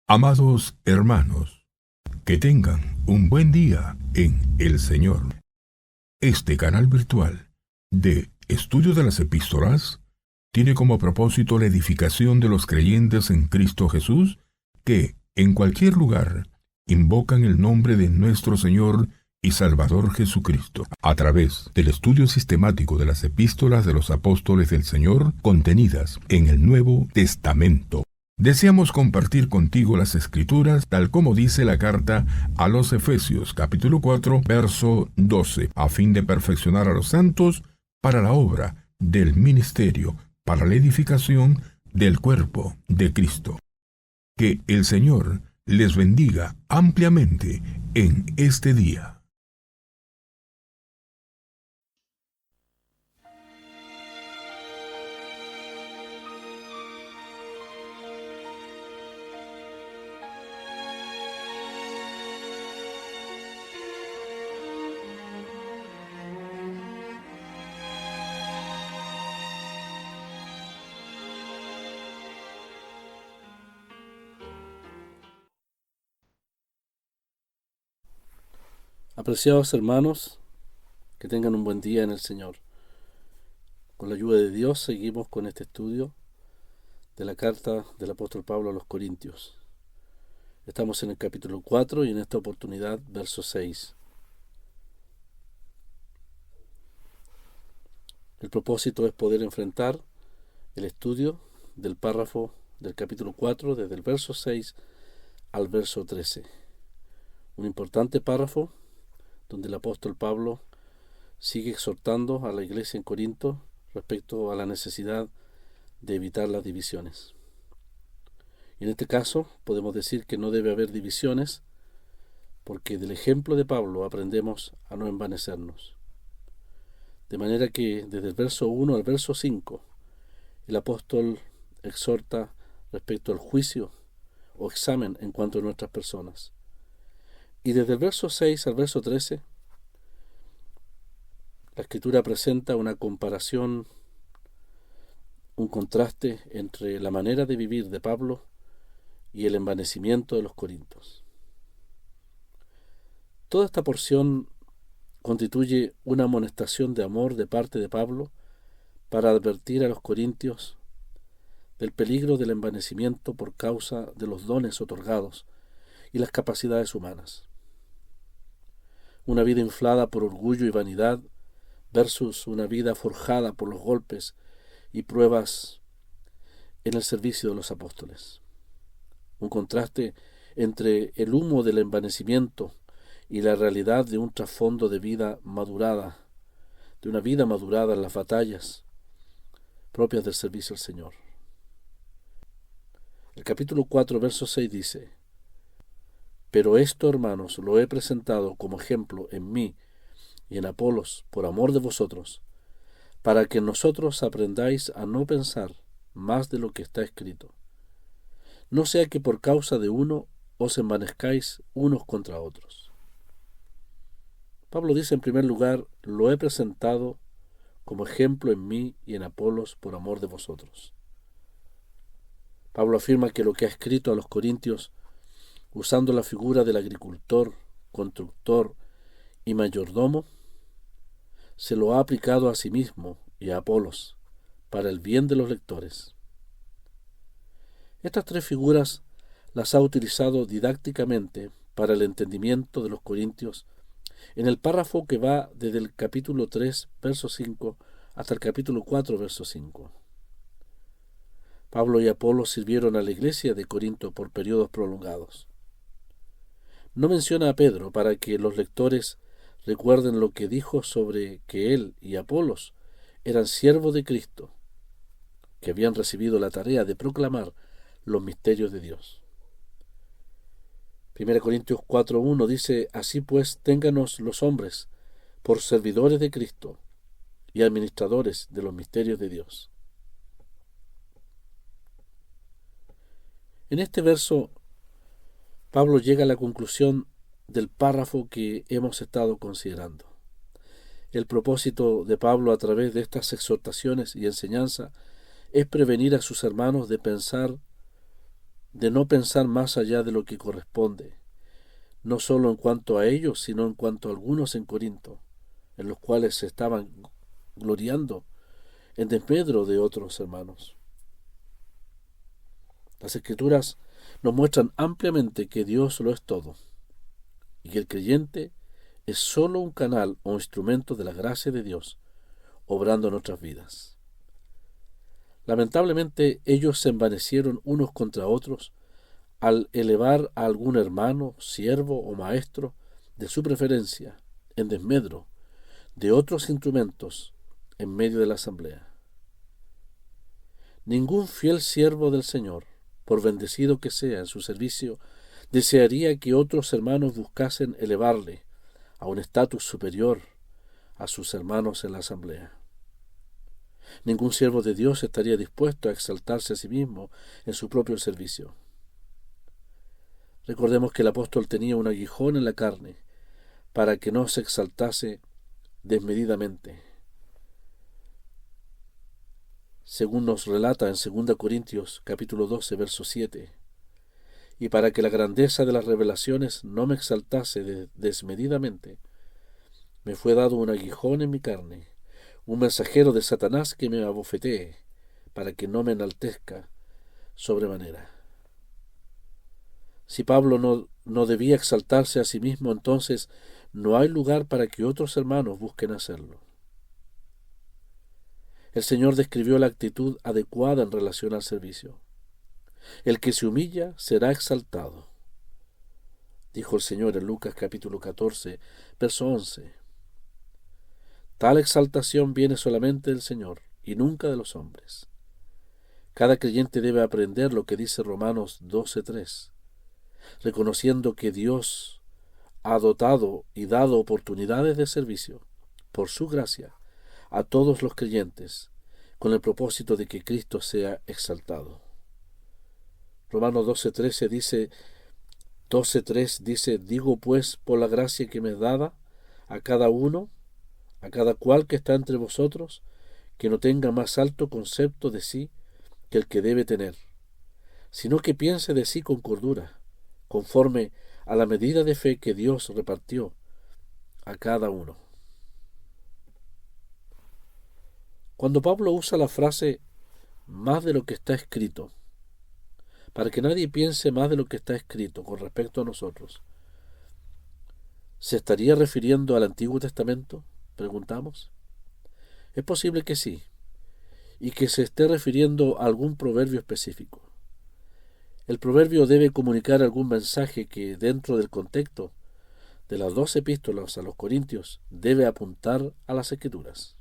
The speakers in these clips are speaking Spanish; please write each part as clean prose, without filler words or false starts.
Amados hermanos, que tengan un buen día en el Señor. Este canal virtual de Estudio de las Epístolas tiene como propósito la edificación de los creyentes en Cristo Jesús que, en cualquier lugar, invocan el nombre de nuestro Señor y Salvador Jesucristo, a través del estudio sistemático de las epístolas de los apóstoles del Señor contenidas en el Nuevo Testamento. Deseamos compartir contigo las Escrituras tal como dice la carta a los Efesios capítulo 4 verso 12, a fin de perfeccionar a los santos para la obra del ministerio, para la edificación del cuerpo de Cristo. Que el Señor les bendiga ampliamente en este día. Apreciados hermanos, que tengan un buen día en el Señor. Con la ayuda de Dios seguimos con este estudio de la carta del apóstol Pablo a los Corintios. Estamos en el capítulo 4 y en esta oportunidad verso 6. El propósito es poder enfrentar el estudio del párrafo del capítulo 4 desde el verso 6 al verso 13. Un importante párrafo donde el apóstol Pablo sigue exhortando a la iglesia en Corinto respecto a la necesidad de evitar las divisiones. Y en este caso podemos decir que no debe haber divisiones porque del ejemplo de Pablo aprendemos a no envanecernos. De manera que desde el verso 1 al verso 5 el apóstol exhorta respecto al juicio o examen en cuanto a nuestras personas. Y desde el verso 6 al verso 13 la Escritura presenta una comparación, un contraste entre la manera de vivir de Pablo y el envanecimiento de los corintios. Toda esta porción constituye una amonestación de amor de parte de Pablo para advertir a los corintios del peligro del envanecimiento por causa de los dones otorgados y las capacidades humanas. Una vida inflada por orgullo y vanidad versus una vida forjada por los golpes y pruebas en el servicio de los apóstoles. Un contraste entre el humo del envanecimiento y la realidad de un trasfondo de vida madurada, de una vida madurada en las batallas propias del servicio al Señor. El capítulo 4, verso 6 dice: Pero esto, hermanos, lo he presentado como ejemplo en mí y en Apolos, por amor de vosotros, para que nosotros aprendáis a no pensar más de lo que está escrito. No sea que por causa de uno os envanezcáis unos contra otros. Pablo dice en primer lugar: lo he presentado como ejemplo en mí y en Apolos por amor de vosotros. Pablo afirma que lo que ha escrito a los corintios, usando la figura del agricultor, constructor y mayordomo, se lo ha aplicado a sí mismo y a Apolos para el bien de los lectores. Estas tres figuras las ha utilizado didácticamente para el entendimiento de los corintios en el párrafo que va desde el capítulo 3, verso 5, hasta el capítulo 4, verso 5. Pablo y Apolos sirvieron a la iglesia de Corinto por periodos prolongados. No menciona a Pedro para que los lectores recuerden lo que dijo sobre que él y Apolos eran siervos de Cristo, que habían recibido la tarea de proclamar los misterios de Dios. 1 Corintios 4:1 dice: Así pues, ténganos los hombres por servidores de Cristo y administradores de los misterios de Dios. En este verso, Pablo llega a la conclusión del párrafo que hemos estado considerando. El propósito de Pablo a través de estas exhortaciones y enseñanza es prevenir a sus hermanos de pensar de no pensar más allá de lo que corresponde, no solo en cuanto a ellos, sino en cuanto a algunos en Corinto, en los cuales se estaban gloriando en desmedro de otros hermanos. Las Escrituras nos muestran ampliamente que Dios lo es todo y que el creyente es sólo un canal o instrumento de la gracia de Dios obrando en nuestras vidas. Lamentablemente ellos se envanecieron unos contra otros al elevar a algún hermano, siervo o maestro de su preferencia en desmedro de otros instrumentos en medio de la asamblea. Ningún fiel siervo del Señor, por bendecido que sea en su servicio, desearía que otros hermanos buscasen elevarle a un estatus superior a sus hermanos en la asamblea. Ningún siervo de Dios estaría dispuesto a exaltarse a sí mismo en su propio servicio. Recordemos que el apóstol tenía un aguijón en la carne para que no se exaltase desmedidamente. Según nos relata en 2 Corintios capítulo 12, verso 7, y para que la grandeza de las revelaciones no me exaltase desmedidamente, me fue dado un aguijón en mi carne, un mensajero de Satanás que me abofetee, para que no me enaltezca sobremanera. Si Pablo no debía exaltarse a sí mismo, entonces no hay lugar para que otros hermanos busquen hacerlo. El Señor describió la actitud adecuada en relación al servicio. El que se humilla será exaltado, dijo el Señor en Lucas capítulo 14, verso 11. Tal exaltación viene solamente del Señor y nunca de los hombres. Cada creyente debe aprender lo que dice Romanos 12:3, reconociendo que Dios ha dotado y dado oportunidades de servicio, por su gracia, a todos los creyentes, con el propósito de que Cristo sea exaltado. Romanos 12:3 dice, digo pues por la gracia que me es dada a cada uno, a cada cual que está entre vosotros, que no tenga más alto concepto de sí que el que debe tener, sino que piense de sí con cordura, conforme a la medida de fe que Dios repartió a cada uno. Cuando Pablo usa la frase más de lo que está escrito, para que nadie piense más de lo que está escrito con respecto a nosotros, ¿se estaría refiriendo al Antiguo Testamento? Preguntamos. Es posible que sí, y que se esté refiriendo a algún proverbio específico. El proverbio debe comunicar algún mensaje que, dentro del contexto de las 2 epístolas a los Corintios, debe apuntar a las Escrituras.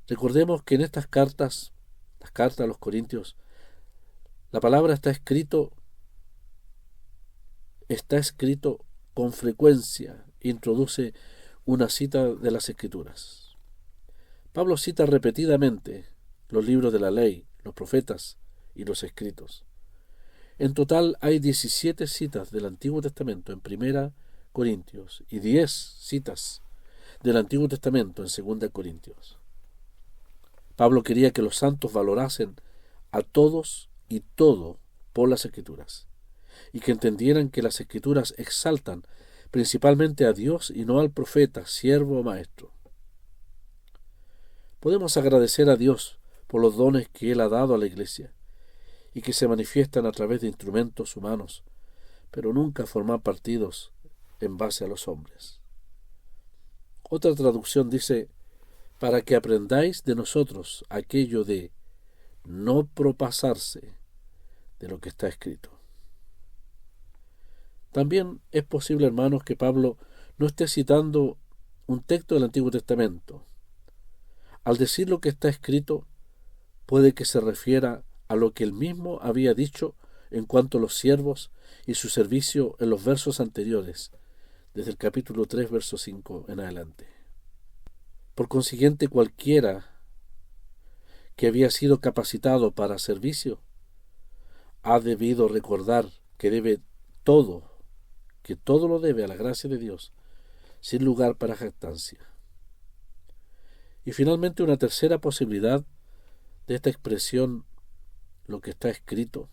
Recordemos que en estas cartas, las cartas a los Corintios, la palabra está escrito con frecuencia, introduce una cita de las Escrituras. Pablo cita repetidamente los libros de la ley, los profetas y los escritos. En total hay 17 citas del Antiguo Testamento en 1 Corintios y 10 citas del Antiguo Testamento en 2 Corintios. Pablo quería que los santos valorasen a todos y todo por las Escrituras, y que entendieran que las Escrituras exaltan principalmente a Dios y no al profeta, siervo o maestro. Podemos agradecer a Dios por los dones que Él ha dado a la Iglesia y que se manifiestan a través de instrumentos humanos, pero nunca formar partidos en base a los hombres. Otra traducción dice, para que aprendáis de nosotros aquello de no propasarse de lo que está escrito. También es posible, hermanos, que Pablo no esté citando un texto del Antiguo Testamento. Al decir lo que está escrito, puede que se refiera a lo que él mismo había dicho en cuanto a los siervos y su servicio en los versos anteriores, desde el capítulo 3, verso 5 en adelante. Por consiguiente, cualquiera que había sido capacitado para servicio ha debido recordar que todo lo debe a la gracia de Dios, sin lugar para jactancia. Y finalmente, una tercera posibilidad de esta expresión, lo que está escrito,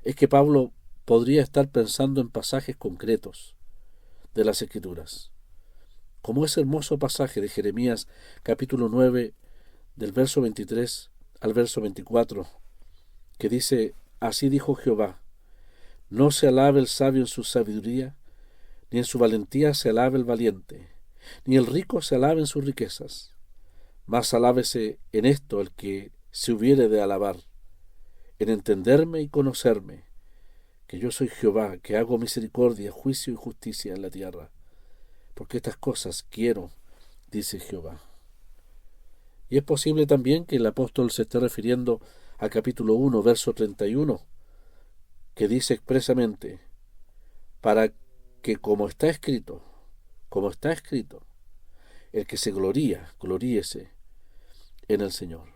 es que Pablo podría estar pensando en pasajes concretos de las Escrituras, como ese hermoso pasaje de Jeremías capítulo 9, del verso 23 al verso 24, que dice: Así dijo Jehová, no se alabe el sabio en su sabiduría, ni en su valentía se alabe el valiente, ni el rico se alabe en sus riquezas, mas alábese en esto el que se hubiere de alabar, en entenderme y conocerme, que yo soy Jehová, que hago misericordia, juicio y justicia en la tierra, porque estas cosas quiero, dice Jehová. Y es posible también que el apóstol se esté refiriendo al capítulo 1, verso 31, que dice expresamente: para que como está escrito, el que se gloría, gloríese en el Señor.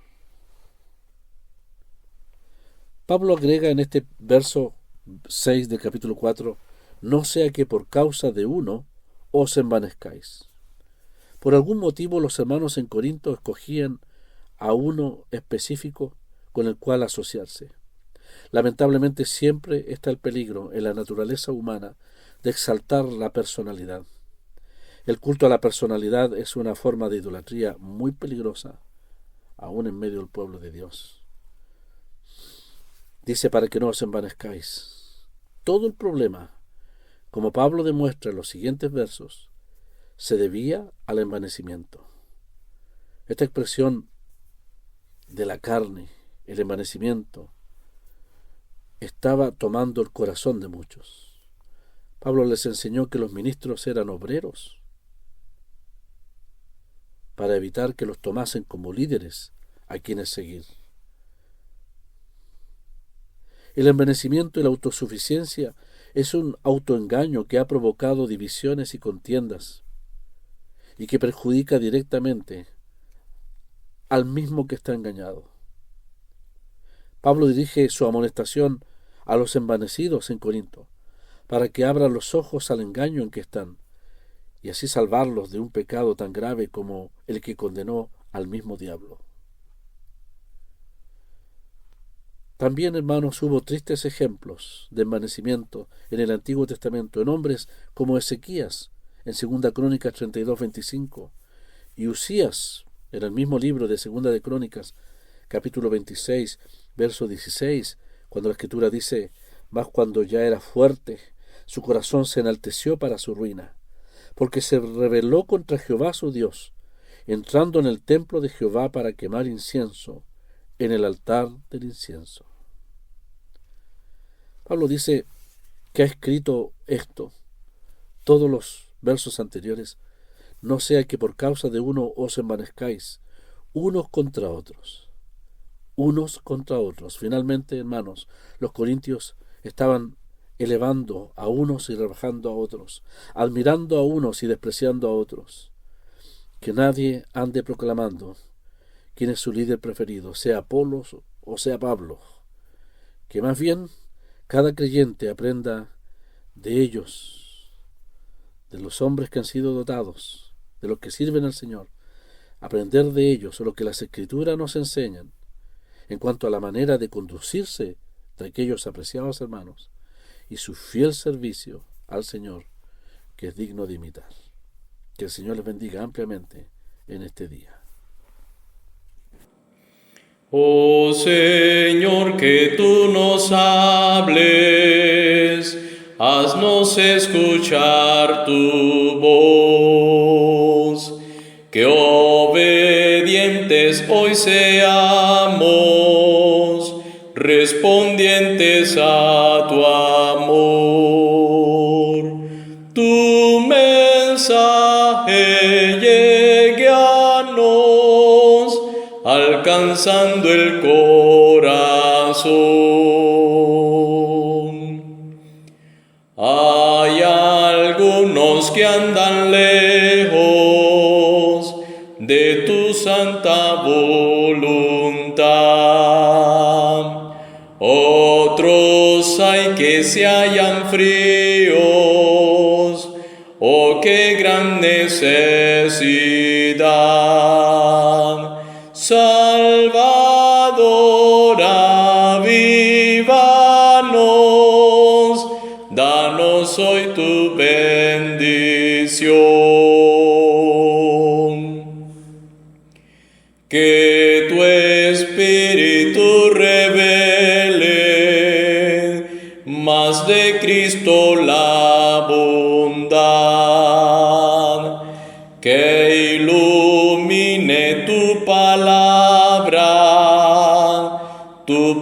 Pablo agrega en este verso 6 del capítulo 4: no sea que por causa de uno os envanezcáis. Por algún motivo los hermanos en Corinto escogían a uno específico con el cual asociarse. Lamentablemente siempre está el peligro en la naturaleza humana de exaltar la personalidad. El culto a la personalidad es una forma de idolatría muy peligrosa, aún en medio del pueblo de Dios. Dice: para que no os envanezcáis. Todo el problema, como Pablo demuestra en los siguientes versos, se debía al envanecimiento. Esta expresión de la carne, el envanecimiento, estaba tomando el corazón de muchos. Pablo les enseñó que los ministros eran obreros para evitar que los tomasen como líderes a quienes seguir. El envanecimiento y la autosuficiencia es un autoengaño que ha provocado divisiones y contiendas y que perjudica directamente al mismo que está engañado. Pablo dirige su amonestación a los envanecidos en Corinto para que abran los ojos al engaño en que están y así salvarlos de un pecado tan grave como el que condenó al mismo diablo. También, hermanos, hubo tristes ejemplos de envanecimiento en el Antiguo Testamento en hombres como Ezequías en 2 Crónicas 32:25 y Usías en el mismo libro de 2 de Crónicas capítulo 26 verso 16, cuando la Escritura dice: mas cuando ya era fuerte, su corazón se enalteció para su ruina, porque se rebeló contra Jehová su Dios, entrando en el templo de Jehová para quemar incienso en el altar del incienso. Pablo dice que ha escrito esto, todos los versos anteriores: no sea que por causa de uno os envanezcáis, unos contra otros. Finalmente, hermanos, los corintios estaban elevando a unos y rebajando a otros, admirando a unos y despreciando a otros. Que nadie ande proclamando quién es su líder preferido, sea Apolos o sea Pablo. Que más bien cada creyente aprenda de ellos, de los hombres que han sido dotados, de los que sirven al Señor, aprender de ellos lo que las Escrituras nos enseñan en cuanto a la manera de conducirse de aquellos apreciados hermanos y su fiel servicio al Señor, que es digno de imitar. Que el Señor les bendiga ampliamente en este día. Oh Señor, que tú nos hables, haznos escuchar tu voz, que obedientes hoy seamos, respondientes a tu amor. Tu mensaje llegue a nos, alcanzando el corazón. Hay algunos que andan lejos de tu santa voluntad, otros hay que se hallan fríos, oh qué gran necesidad. Salvador, avívanos hoy tu bendición. Que tu Espíritu revele más de Cristo la bondad, que ilumine tu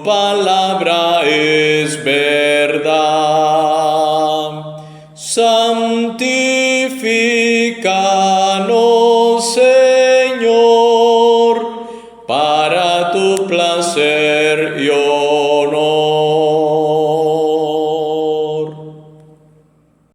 palabra es verdad. Santifica